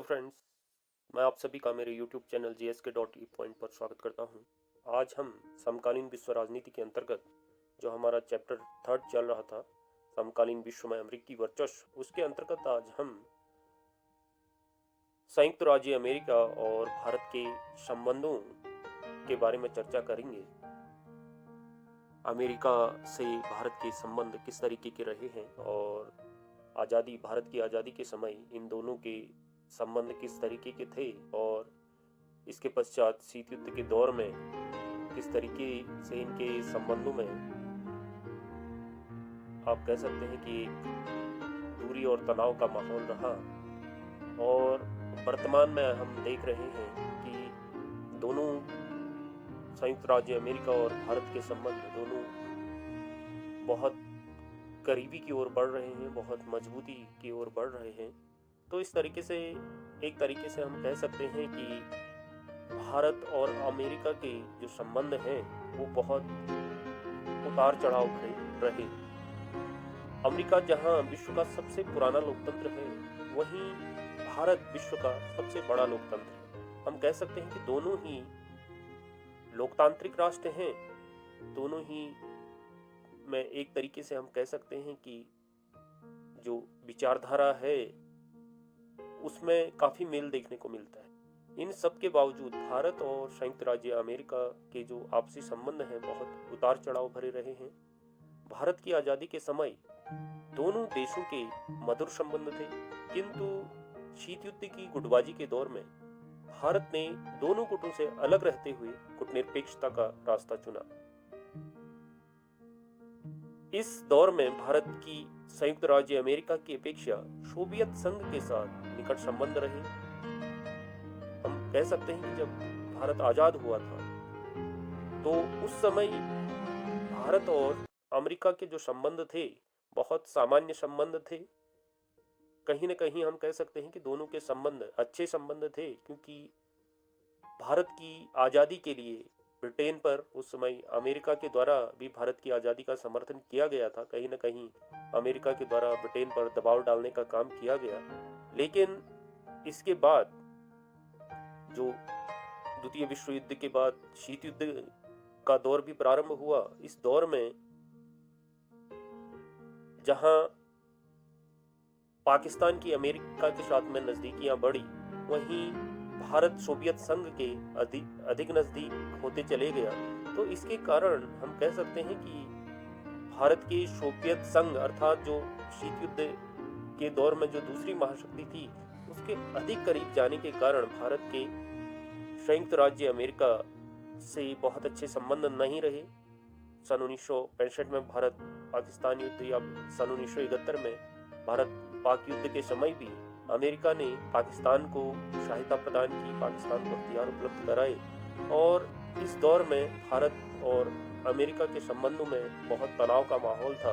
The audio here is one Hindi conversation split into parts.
फ्रेंड्स, मैं आप सभी का मेरे यूट्यूब चैनल GSK पॉइंट पर स्वागत करता हूं। आज हम समकालीन विश्व राजनीति के अंतर्गत जो हमारा चैप्टर थर्ड चल रहा था, समकालीन विश्व में अमेरिकी वर्चस्व, उसके अंतर्गत आज हम संयुक्त राज्य अमेरिका और भारत के संबंधों के बारे में चर्चा करेंगे। अमेरिका से भारत के संबंध किस तरीके के रहे हैं और भारत की आज़ादी के समय इन दोनों के संबंध किस तरीके के थे और इसके पश्चात शीत युद्ध के दौर में किस तरीके से इनके संबंधों में आप कह सकते हैं कि एक दूरी और तनाव का माहौल रहा। और वर्तमान में हम देख रहे हैं कि दोनों संयुक्त राज्य अमेरिका और भारत के संबंध दोनों बहुत करीबी की ओर बढ़ रहे हैं, बहुत मजबूती की ओर बढ़ रहे हैं। तो इस तरीके से एक तरीके से हम कह सकते हैं कि भारत और अमेरिका के जो संबंध हैं वो बहुत उतार चढ़ाव भरे रहे। अमेरिका जहां विश्व का सबसे पुराना लोकतंत्र है, वहीं भारत विश्व का सबसे बड़ा लोकतंत्र है। हम कह सकते हैं कि दोनों ही लोकतांत्रिक राष्ट्र हैं। दोनों ही में एक तरीके से हम कह सकते हैं कि जो विचारधारा है उसमें काफी मेल देखने को मिलता है। इन सब के बावजूद भारत और संयुक्त राज्य अमेरिका के जो आपसी संबंध हैं बहुत उतार चढ़ाव भरे रहे हैं। भारत की आजादी के समय दोनों देशों के मधुर संबंध थे, किंतु शीत युद्ध की गुटबाजी के दौर में भारत ने दोनों गुटों से अलग रहते हुए कूटनिरपेक्षता का रास्ता चुना। इस दौर में भारत की संयुक्त राज्य अमेरिका की अपेक्षा सोवियत संघ के साथ निकट संबंध रहे। हम कह सकते हैं कि जब भारत आजाद हुआ था तो उस समय भारत और अमेरिका के जो संबंध थे बहुत सामान्य संबंध थे। कहीं न कहीं हम कह सकते हैं कि दोनों के संबंध अच्छे संबंध थे, क्योंकि भारत की आजादी के लिए ब्रिटेन पर उस समय अमेरिका के द्वारा भी भारत की आज़ादी का समर्थन किया गया था। कहीं न कहीं अमेरिका के द्वारा ब्रिटेन पर दबाव डालने का काम किया गया। लेकिन इसके बाद जो द्वितीय विश्व युद्ध के बाद शीत युद्ध का दौर भी प्रारंभ हुआ। इस दौर में जहां पाकिस्तान की अमेरिका के साथ में नजदीकियां बढ़ी, वहीं भारत सोवियत संघ के अधिक नजदीक होते चले गया। तो इसके कारण हम कह सकते हैं कि भारत के सोवियत संघ अर्थात जो शीत युद्ध के दौर में जो दूसरी महाशक्ति थी उसके अधिक करीब जाने के कारण भारत के संयुक्त राज्य अमेरिका से बहुत अच्छे संबंध नहीं रहे। सन 1965 में भारत पाकिस्तान युद्ध या सन 1971 में भारत पाक युद्ध के समय भी अमेरिका ने पाकिस्तान को सहायता प्रदान की, पाकिस्तान को हथियार उपलब्ध कराए। और इस दौर में भारत और अमेरिका के संबंधों में बहुत तनाव का माहौल था।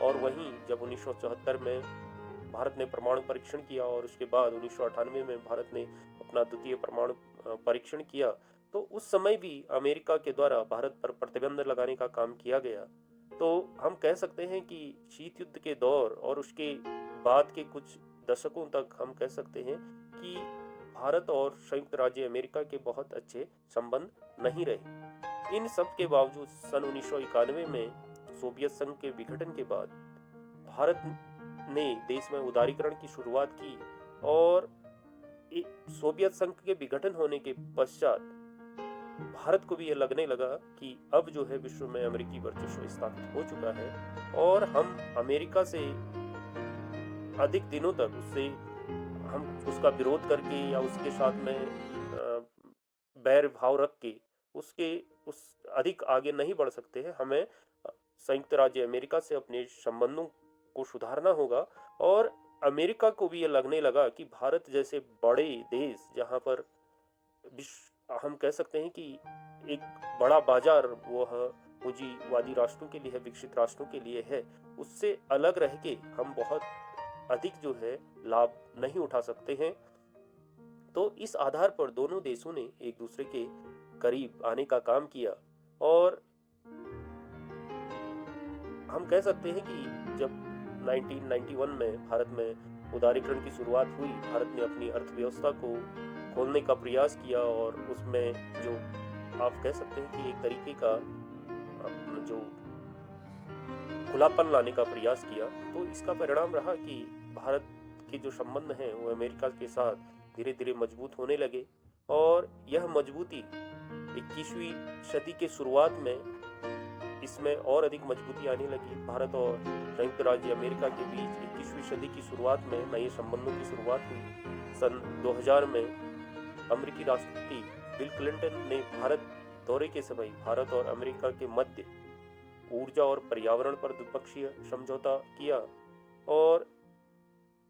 और वहीं जब 1974 में भारत ने परमाणु परीक्षण किया और उसके बाद 1998 में भारत ने अपना द्वितीय परमाणु परीक्षण किया, तो उस समय भी अमेरिका के द्वारा भारत पर प्रतिबंध लगाने का काम किया गया। तो हम कह सकते हैं कि शीत युद्ध के दौर और उसके बाद के कुछ दशकों तक हम कह सकते हैं कि भारत और संयुक्त राज्य अमेरिका के बहुत अच्छे संबंध नहीं रहे। इन सब के बावजूद सन 1991 में सोवियत संघ के विघटन के बाद भारत ने देश में उदारीकरण की शुरुआत की और सोवियत संघ के विघटन होने के पश्चात भारत को भी ये लगने लगा कि अब जो है विश्व में अमेरिकी वर्चस्व स्थापित हो चुका है और हम अमेरिका से अधिक दिनों तक हम उसका विरोध करके या उसके साथ में बैर भाव रख के उस अधिक आगे नहीं बढ़ सकते हैं। हमें संयुक्त राज्य अमेरिका से अपने संबंधों को सुधारना होगा। और अमेरिका को भी ये लगने लगा कि भारत जैसे बड़े देश, जहां पर हम कह सकते हैं कि एक बड़ा बाजार वो पूंजीवादी राष्ट्रों के लिए है, विकसित राष्ट्रों के लिए है, उससे अलग रह के हम बहुत अधिक जो है लाभ नहीं उठा सकते हैं। तो इस आधार पर दोनों देशों ने एक दूसरे के करीब आने का काम किया। और हम कह सकते हैं कि जब 1991 में भारत में उदारीकरण की शुरुआत हुई, भारत ने अपनी अर्थव्यवस्था को खोलने का प्रयास किया और उसमें जो आप कह सकते हैं कि एक तरीके का जो खुलापन लाने का प्रयास किया, तो इसका परिणाम रहा कि भारत के जो संबंध हैं वो अमेरिका के साथ धीरे धीरे मजबूत होने लगे और यह मजबूती 21वीं सदी के शुरुआत में इसमें और अधिक मजबूती आने लगी। भारत और संयुक्त राज्य अमेरिका के बीच 21वीं सदी की शुरुआत में नए संबंधों की शुरुआत हुई। सन 2000 में अमेरिकी राष्ट्रपति बिल क्लिंटन ने भारत दौरे के समय भारत और अमेरिका के मध्य ऊर्जा और पर्यावरण पर द्विपक्षीय समझौता किया और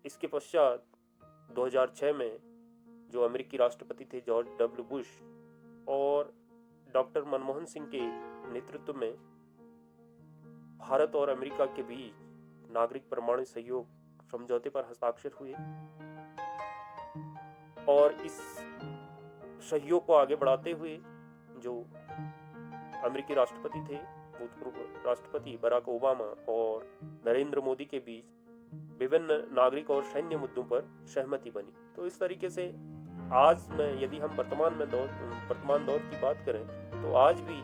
इसके पश्चात 2006 में जो अमेरिकी राष्ट्रपति थे जॉर्ज डब्ल्यू बुश और डॉक्टर मनमोहन सिंह के नेतृत्व में भारत और अमेरिका के बीच नागरिक परमाणु सहयोग समझौते पर हस्ताक्षर हुए और इस सहयोग को आगे बढ़ाते हुए जो अमेरिकी राष्ट्रपति थे, भूतपूर्व राष्ट्रपति बराक ओबामा और नरेंद्र मोदी के बीच विभिन्न नागरिक और सैन्य मुद्दों पर सहमति बनी। तो इस तरीके से आज में यदि हम वर्तमान दौर की बात करें तो आज भी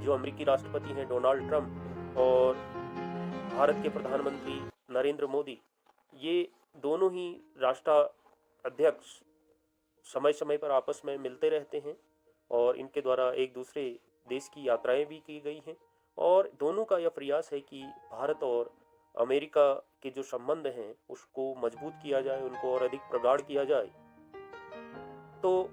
जो अमेरिकी राष्ट्रपति हैं डोनाल्ड ट्रंप और भारत के प्रधानमंत्री नरेंद्र मोदी, ये दोनों ही राष्ट्राध्यक्ष समय समय पर आपस में मिलते रहते हैं और इनके द्वारा एक दूसरे देश की यात्राएं भी की गई हैं और दोनों का यह प्रयास है कि भारत और अमेरिका के जो संबंध हैं उसको मजबूत किया जाए, उनको और अधिक प्रगाढ़ किया जाए। तो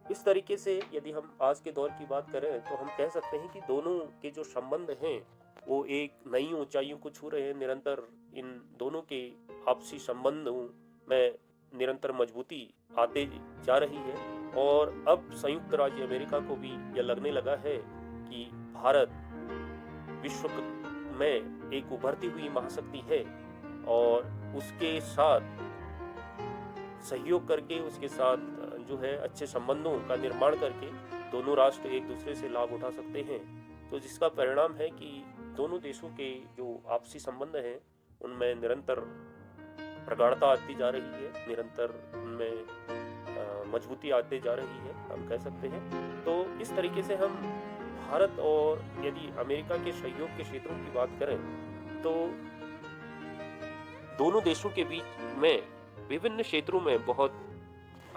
इस तरीके से यदि हम आज के दौर की बात करें तो हम कह सकते हैं कि दोनों के जो संबंध हैं वो एक नई ऊंचाइयों को छू रहे हैं। निरंतर इन दोनों के आपसी संबंधों में निरंतर मजबूती आते जा रही है और अब संयुक्त राज्य अमेरिका को भी यह लगने लगा है कि भारत विश्व में एक उभरती हुई महाशक्ति है और उसके साथ सहयोग करके, उसके साथ जो है अच्छे संबंधों का निर्माण करके दोनों राष्ट्र एक दूसरे से लाभ उठा सकते हैं। तो जिसका परिणाम है कि दोनों देशों के जो आपसी संबंध हैं उनमें निरंतर प्रगाढ़ता आती जा रही है, निरंतर उनमें मजबूती आती जा रही है, हम कह सकते हैं। तो इस तरीके से हम भारत और यदि अमेरिका के सहयोग के क्षेत्रों की बात करें तो दोनों देशों के बीच में विभिन्न क्षेत्रों में बहुत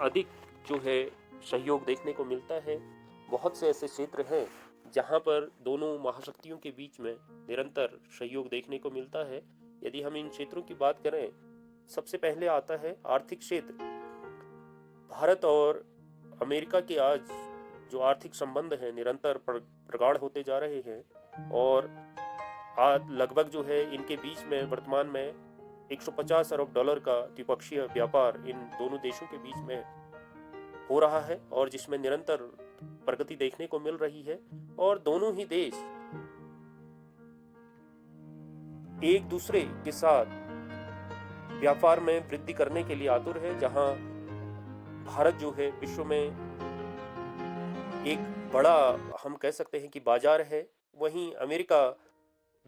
अधिक जो है सहयोग देखने को मिलता है। बहुत से ऐसे क्षेत्र हैं जहां पर दोनों महाशक्तियों के बीच में निरंतर सहयोग देखने को मिलता है। यदि हम इन क्षेत्रों की बात करें, सबसे पहले आता है आर्थिक क्षेत्र। भारत और अमेरिका के आज जो आर्थिक संबंध हैं निरंतर प्रगाढ़ होते जा रहे हैं और आज लगभग जो है इनके बीच में वर्तमान में 150 अरब डॉलर का द्विपक्षीय व्यापार इन दोनों देशों के बीच में हो रहा है और जिसमें निरंतर प्रगति देखने को मिल रही है और दोनों ही देश एक दूसरे के साथ व्यापार में वृद्धि करने के लिए आतुर है। जहां भारत जो है विश्व में एक बड़ा हम कह सकते हैं कि बाजार है, वहीं अमेरिका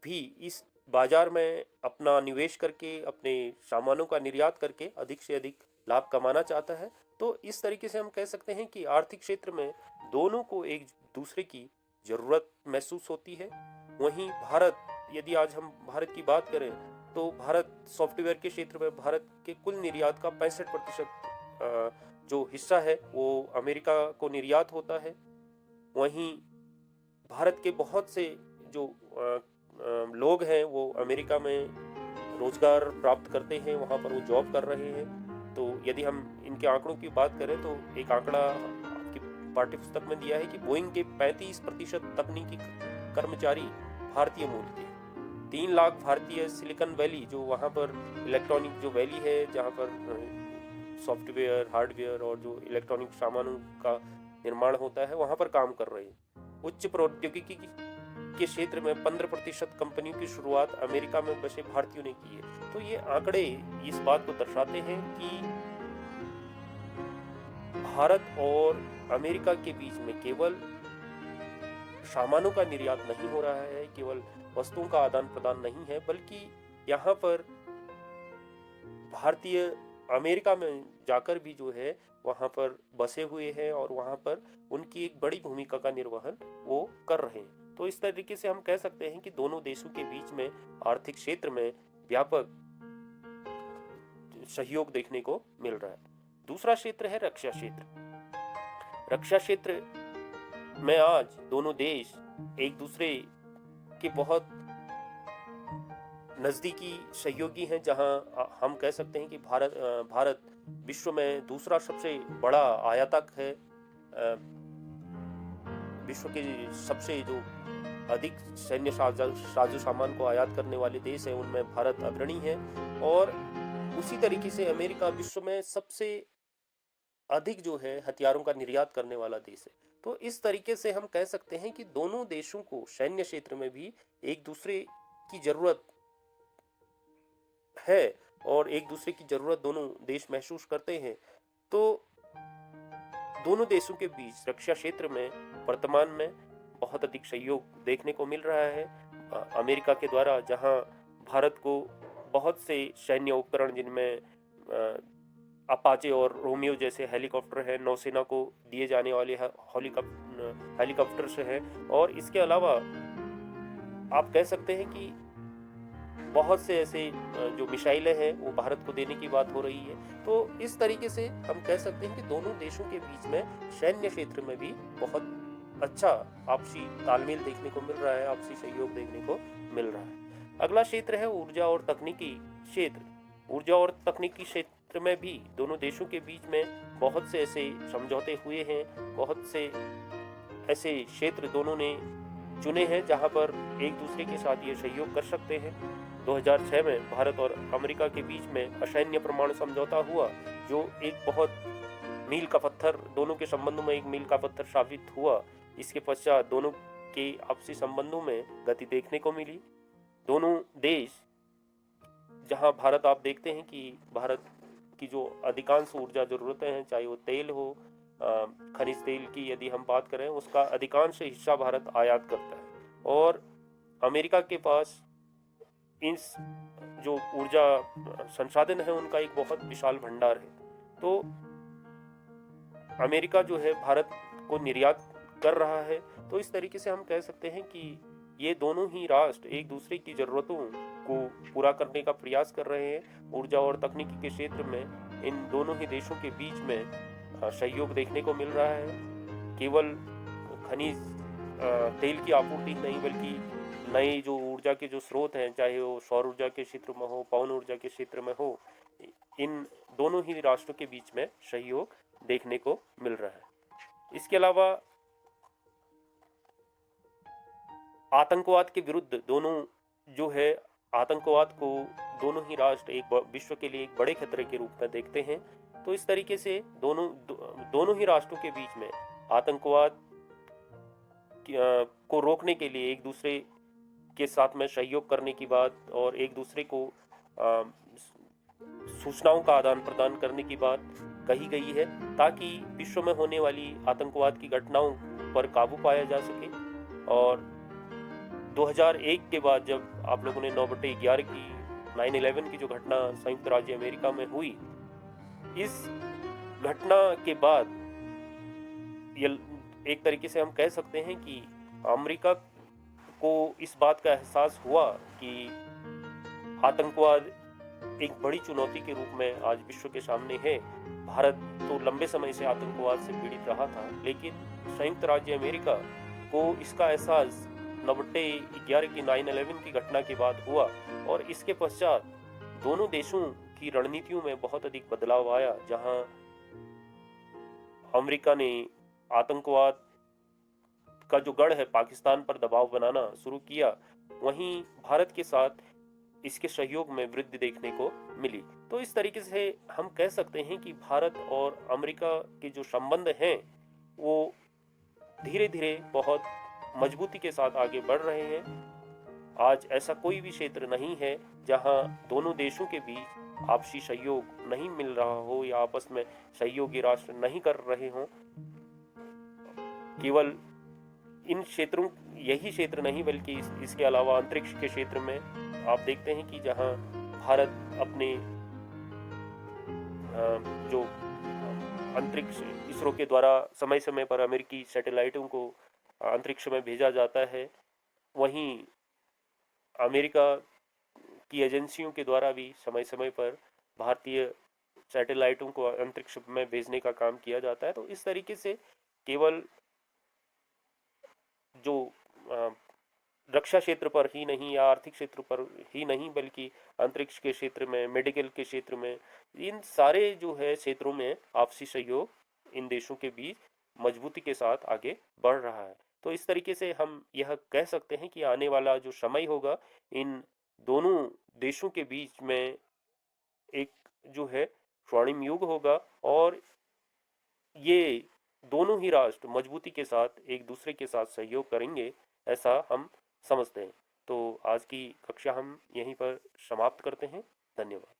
भी इस बाजार में अपना निवेश करके अपने सामानों का निर्यात करके अधिक से अधिक लाभ कमाना चाहता है। तो इस तरीके से हम कह सकते हैं कि आर्थिक क्षेत्र में दोनों को एक दूसरे की जरूरत महसूस होती है। वहीं भारत, यदि आज हम भारत की बात करें तो भारत सॉफ्टवेयर के क्षेत्र में भारत के कुल निर्यात का 65% जो हिस्सा है वो अमेरिका को निर्यात होता है। वहीं भारत के बहुत से जो लोग हैं वो अमेरिका में रोजगार प्राप्त करते हैं, वहाँ पर वो जॉब कर रहे हैं। तो यदि हम इनके आंकड़ों की बात करें तो एक आंकड़ा आपकी पाठ्यपुस्तक में दिया है कि बोइंग के 35% तकनीकी कर्मचारी भारतीय मूल के, 3 लाख भारतीय सिलिकॉन वैली जो वहाँ पर इलेक्ट्रॉनिक जो वैली है जहाँ पर सॉफ्टवेयर, हार्डवेयर और जो इलेक्ट्रॉनिक सामानों का निर्माण होता है वहाँ पर काम कर रहे हैं। उच्च प्रौद्योगिकी के क्षेत्र में 15% कंपनियों की शुरुआत अमेरिका में बसे भारतीयों ने की है। तो ये आंकड़े इस बात को दर्शाते हैं कि भारत और अमेरिका के बीच में केवल सामानों का निर्यात नहीं हो रहा है, केवल वस्तुओं का आदान प्रदान नहीं है, बल्कि यहाँ पर भारतीय अमेरिका में जाकर भी जो है वहाँ पर बसे हुए हैं और वहाँ पर उनकी एक बड़ी भूमिका का निर्वहन वो कर रहे हैं। तो इस तरीके से हम कह सकते हैं कि दोनों देशों के बीच में आर्थिक क्षेत्र में व्यापक सहयोग देखने को मिल रहा है। दूसरा क्षेत्र है रक्षा क्षेत्र। रक्षा क्षेत्र में आज दोनों देश एक दूसरे के बहुत नजदीकी सहयोगी हैं, जहां हम कह सकते हैं कि भारत विश्व में दूसरा सबसे बड़ा आयातक है। विश्व के सबसे जो अधिक सैन्य साजो सामान को आयात करने वाले देश हैं उनमें भारत अग्रणी है। और उसी तरीके से अमेरिका विश्व में सबसे अधिक जो है हथियारों का निर्यात करने वाला देश है। तो इस तरीके से हम कह सकते हैं कि दोनों देशों को सैन्य क्षेत्र में भी एक दूसरे की जरूरत है और एक दूसरे की जरूरत दोनों देश महसूस करते हैं। तो दोनों देशों के बीच रक्षा क्षेत्र में वर्तमान में बहुत अधिक सहयोग देखने को मिल रहा है। अमेरिका के द्वारा जहां भारत को बहुत से सैन्य उपकरण जिनमें अपाचे और रोमियो जैसे हेलीकॉप्टर है, नौसेना को दिए जाने वाले हेलीकॉप्टर्स हैं, और इसके अलावा आप कह सकते हैं कि बहुत से ऐसे जो मिसाइलें हैं वो भारत को देने की बात हो रही है। तो इस तरीके से हम कह सकते हैं कि दोनों देशों के बीच में सैन्य क्षेत्र में भी बहुत अच्छा आपसी तालमेल देखने को मिल रहा है, आपसी सहयोग देखने को मिल रहा है। अगला क्षेत्र है ऊर्जा और तकनीकी क्षेत्र। ऊर्जा और तकनीकी क्षेत्र में भी दोनों देशों के बीच में बहुत से ऐसे समझौते हुए हैं, बहुत से ऐसे क्षेत्र दोनों ने चुने हैं जहां पर एक दूसरे के साथ ये सहयोग कर सकते हैं। 2006 में भारत और अमेरिका के बीच में असैन्य परमाणु समझौता हुआ, जो एक बहुत मील का पत्थर, दोनों के संबंधों में एक मील का पत्थर साबित हुआ। इसके पश्चात दोनों के आपसी संबंधों में गति देखने को मिली। दोनों देश, जहां भारत, आप देखते हैं कि भारत की जो अधिकांश ऊर्जा जरूरतें हैं, चाहे वो तेल हो, खनिज तेल की यदि हम बात करें, उसका अधिकांश हिस्सा भारत आयात करता है। और अमेरिका के पास इस जो ऊर्जा संसाधन है उनका एक बहुत विशाल भंडार है। तो अमेरिका जो है भारत को निर्यात कर रहा है। तो इस तरीके से हम कह सकते हैं कि ये दोनों ही राष्ट्र एक दूसरे की जरूरतों को पूरा करने का प्रयास कर रहे हैं। ऊर्जा और तकनीकी के क्षेत्र में इन दोनों ही देशों के बीच में सहयोग देखने को मिल रहा है। केवल खनिज तेल की आपूर्ति नहीं, बल्कि नए जो ऊर्जा के जो स्रोत हैं, चाहे वो सौर ऊर्जा के क्षेत्र में हो, पवन ऊर्जा के क्षेत्र में हो, इन दोनों ही राष्ट्रों के बीच में सहयोग देखने को मिल रहा है। इसके अलावा आतंकवाद के विरुद्ध दोनों जो है, आतंकवाद को दोनों ही राष्ट्र एक विश्व के लिए एक बड़े खतरे के रूप में देखते हैं। तो इस तरीके से दोनों ही राष्ट्रों के बीच में आतंकवाद को रोकने के लिए एक दूसरे के साथ में सहयोग करने की बात और एक दूसरे को सूचनाओं का आदान प्रदान करने की बात कही गई है, ताकि विश्व में होने वाली आतंकवाद की घटनाओं पर काबू पाया जा सके। और 2001 के बाद जब आप लोगों ने 9/11 की 9/11 की जो घटना संयुक्त राज्य अमेरिका में हुई, इस घटना के बाद ये एक तरीके से हम कह सकते हैं कि अमेरिका को इस बात का एहसास हुआ कि आतंकवाद एक बड़ी चुनौती के रूप में आज विश्व के सामने है। भारत तो लंबे समय से आतंकवाद से पीड़ित रहा था, लेकिन संयुक्त राज्य अमेरिका को इसका एहसास 9/11 की 9/11 की घटना के बाद हुआ। और इसके पश्चात दोनों देशों की रणनीतियों में बहुत अधिक बदलाव आया। जहां अमेरिका ने आतंकवाद का जो गढ़ है पाकिस्तान पर दबाव बनाना शुरू किया, वहीं भारत के साथ इसके सहयोग में वृद्धि देखने को मिली। तो इस तरीके से हम कह सकते हैं कि भारत और अमेरिका के जो संबंध हैं वो धीरे धीरे बहुत मजबूती के साथ आगे बढ़ रहे हैं। आज ऐसा कोई भी क्षेत्र नहीं है जहां दोनों देशों के बीच आपसी सहयोग नहीं मिल रहा हो या आपस में सहयोगी राष्ट्र नहीं कर रहे हों। केवल इन क्षेत्रों, यही क्षेत्र नहीं बल्कि इसके अलावा अंतरिक्ष के क्षेत्र में आप देखते हैं कि जहां भारत अपने जो अंतरिक्ष इसरो के द्वारा समय समय पर अमेरिकी सैटेलाइटों को अंतरिक्ष में भेजा जाता है, वहीं अमेरिका की एजेंसियों के द्वारा भी समय समय पर भारतीय सैटेलाइटों को अंतरिक्ष में भेजने का काम किया जाता है। तो इस तरीके से केवल जो रक्षा क्षेत्र पर ही नहीं या आर्थिक क्षेत्र पर ही नहीं, बल्कि अंतरिक्ष के क्षेत्र में, मेडिकल के क्षेत्र में, इन सारे जो है क्षेत्रों में आपसी सहयोग इन देशों के बीच मजबूती के साथ आगे बढ़ रहा है। तो इस तरीके से हम यह कह सकते हैं कि आने वाला जो समय होगा, इन दोनों देशों के बीच में एक जो है स्वर्णिम युग होगा, और ये दोनों ही राष्ट्र मजबूती के साथ एक दूसरे के साथ सहयोग करेंगे, ऐसा हम समझते हैं। तो आज की कक्षा हम यहीं पर समाप्त करते हैं। धन्यवाद।